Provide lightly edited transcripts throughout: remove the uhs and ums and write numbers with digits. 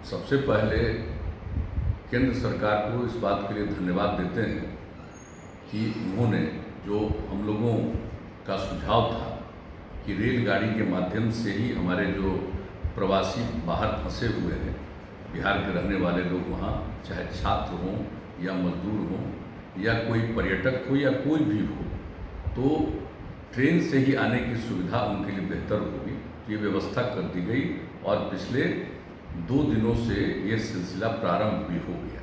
सबसे पहले केंद्र सरकार को इस बात के लिए धन्यवाद देते हैं कि उन्होंने जो हम लोगों का सुझाव था कि रेलगाड़ी के माध्यम से ही हमारे जो प्रवासी बाहर फंसे हुए हैं, बिहार के रहने वाले लोग वहाँ, चाहे छात्र हों या मजदूर हों या कोई पर्यटक हो या कोई भी हो, तो ट्रेन से ही आने की सुविधा उनके लिए बेहतर होगी। ये व्यवस्था कर दी गई और पिछले 2 दिनों से ये सिलसिला प्रारंभ भी हो गया।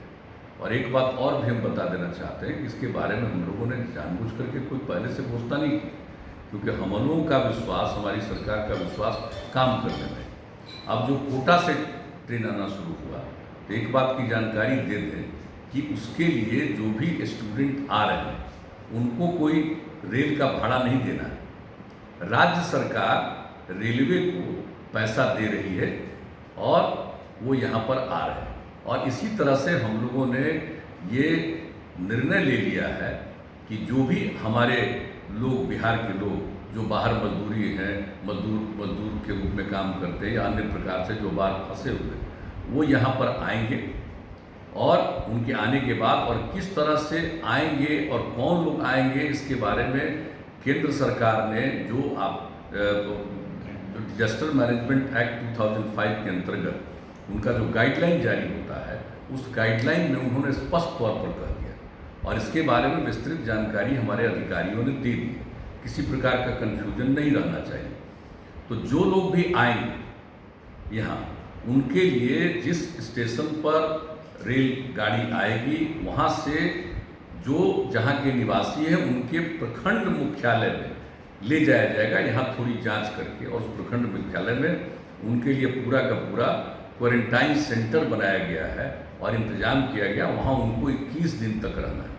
और एक बात और भी हम बता देना चाहते हैं कि इसके बारे में हम लोगों ने जानबूझ करके कोई पहले से घोषणा नहीं की, क्योंकि हम लोगों का विश्वास, हमारी सरकार का विश्वास काम करने में। अब जो कोटा से ट्रेन आना शुरू हुआ, तो एक बात की जानकारी दे दें कि उसके लिए जो भी स्टूडेंट आ रहे हैं उनको कोई रेल का भाड़ा नहीं देना है। राज्य सरकार रेलवे को पैसा दे रही है और वो यहाँ पर आ रहे हैं। और इसी तरह से हम लोगों ने ये निर्णय ले लिया है कि जो भी हमारे लोग, बिहार के लोग जो बाहर मजदूरी हैं, मजदूर के रूप में काम करते हैं या अन्य प्रकार से जो बाहर फंसे हुए, वो यहाँ पर आएंगे। और उनके आने के बाद और किस तरह से आएंगे और कौन लोग आएंगे, इसके बारे में केंद्र सरकार ने जो डिजास्टर मैनेजमेंट एक्ट 2005 के अंतर्गत उनका जो गाइडलाइन जारी होता है, उस गाइडलाइन में उन्होंने स्पष्ट तौर पर कह दिया और इसके बारे में विस्तृत जानकारी हमारे अधिकारियों ने दे दी। किसी प्रकार का कन्फ्यूजन नहीं रहना चाहिए। तो जो लोग भी आएंगे यहाँ, उनके लिए जिस स्टेशन पर रेलगाड़ी आएगी, वहाँ से जो जहाँ के निवासी हैं उनके प्रखंड मुख्यालय में ले जाया जाएगा, यहाँ थोड़ी जांच करके, और उस प्रखंड मुख्यालय में उनके लिए पूरा का पूरा क्वारंटाइन सेंटर बनाया गया है और इंतजाम किया गया। वहाँ उनको 21 दिन तक रहना है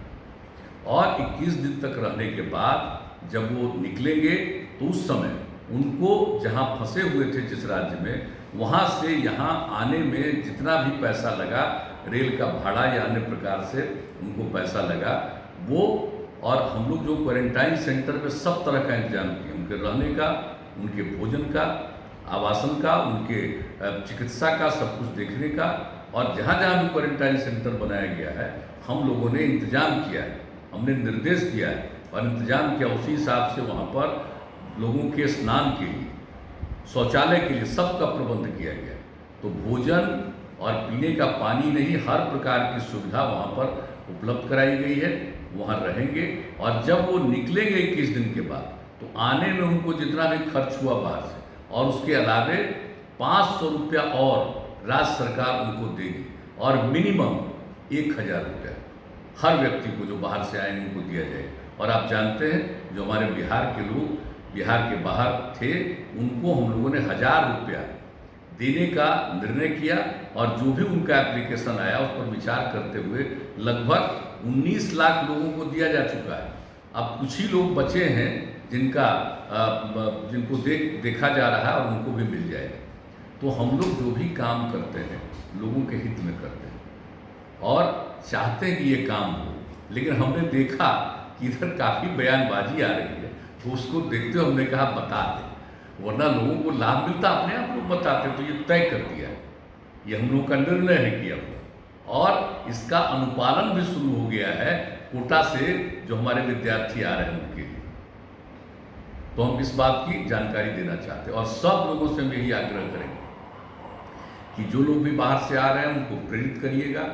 और 21 दिन तक रहने के बाद जब वो निकलेंगे तो उस समय उनको जहाँ फंसे हुए थे जिस राज्य में, वहाँ से यहाँ आने में जितना भी पैसा लगा, रेल का भाड़ा या अन्य प्रकार से उनको पैसा लगा, वो, और हम लोग जो क्वारंटाइन सेंटर में सब तरह का इंतजाम किए, उनके रहने का, उनके भोजन का, आवासन का, उनके चिकित्सा का, सब कुछ देखने का। और जहाँ जहाँ भी क्वारंटाइन सेंटर बनाया गया है, हम लोगों ने इंतजाम किया है, हमने निर्देश दिया है और इंतजाम किया। उसी हिसाब से वहाँ पर लोगों के स्नान के लिए, शौचालय के लिए सबका प्रबंध किया गया। तो भोजन और पीने का पानी नहीं, हर प्रकार की सुविधा वहाँ पर उपलब्ध कराई गई है। वहाँ रहेंगे और जब वो निकलेंगे 21 दिन के बाद, तो आने में उनको जितना भी खर्च हुआ बाहर से, और उसके अलावे 500 रुपया और राज्य सरकार उनको देगी और मिनिमम 1000 रुपया हर व्यक्ति को जो बाहर से आएंगे उनको दिया जाएगा। और आप जानते हैं जो हमारे बिहार के लोग बिहार के बाहर थे, उनको हम लोगों ने 1000 रुपया देने का निर्णय किया और जो भी उनका एप्लीकेशन आया उस पर विचार करते हुए लगभग 19 लाख लोगों को दिया जा चुका है। अब कुछ ही लोग बचे हैं जिनको देखा जा रहा है और उनको भी मिल जाएगा। तो हम लोग जो भी काम करते हैं लोगों के हित में करते हैं और चाहते हैं कि ये काम हो, लेकिन हमने देखा कि इधर काफ़ी बयानबाजी आ रही है, तो उसको देखते हुए हमने कहा बता दें, वरना लोगों को लाभ मिलता अपने आप लोग बताते। तो ये तय कर दिया है, ये हम लोगों का निर्णय है किया हुआ, और इसका अनुपालन भी शुरू हो गया है कोटा से जो हमारे विद्यार्थी आ रहे हैं उनके लिए। तो हम इस बात की जानकारी देना चाहते हैं और सब लोगों से हम यही आग्रह करेंगे कि जो लोग भी बाहर से आ रहे हैं उनको प्रेरित करिएगा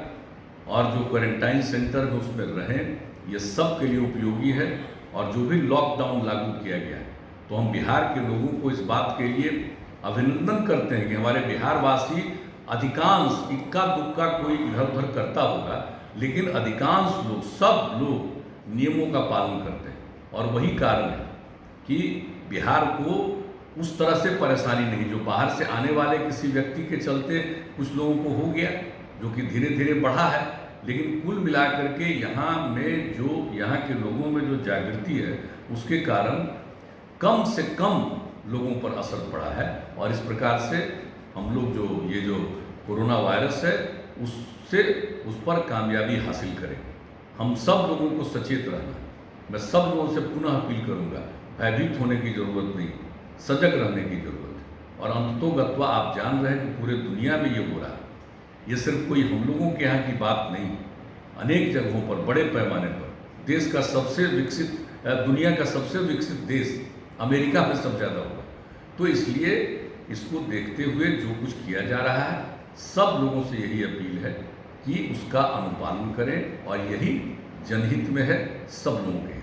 और जो क्वारंटाइन सेंटर में उसमें रहें, ये सब के लिए उपयोगी है। और जो भी लॉकडाउन लागू किया गया है, तो हम बिहार के लोगों को इस बात के लिए अभिनंदन करते हैं कि हमारे बिहारवासी अधिकांश, इक्का दुक्का कोई इधर उधर करता होगा, लेकिन अधिकांश लोग, सब लोग नियमों का पालन करते हैं। और वही कारण है कि बिहार को उस तरह से परेशानी नहीं, जो बाहर से आने वाले किसी व्यक्ति के चलते कुछ लोगों को हो गया, जो कि धीरे धीरे बढ़ा है, लेकिन कुल मिलाकर के यहाँ के लोगों में जो जागृति है, उसके कारण कम से कम लोगों पर असर पड़ा है। और इस प्रकार से हम लोग जो कोरोना वायरस है उस पर कामयाबी हासिल करेंगे। हम सब लोगों को सचेत रहना, मैं सब लोगों से पुनः अपील करूंगा, भयभीत होने की ज़रूरत नहीं, सजग रहने की ज़रूरत है। और अंततोगत्वा आप जान रहे हैं कि पूरे दुनिया में ये हो रहा है ये सिर्फ कोई हम लोगों के यहाँ की बात नहीं, अनेक जगहों पर बड़े पैमाने पर देश का सबसे विकसित, दुनिया का सबसे विकसित देश अमेरिका में सब ज़्यादा होगा। तो इसलिए इसको देखते हुए जो कुछ किया जा रहा है, सब लोगों से यही अपील है कि उसका अनुपालन करें, और यही जनहित में है, सब लोगों के।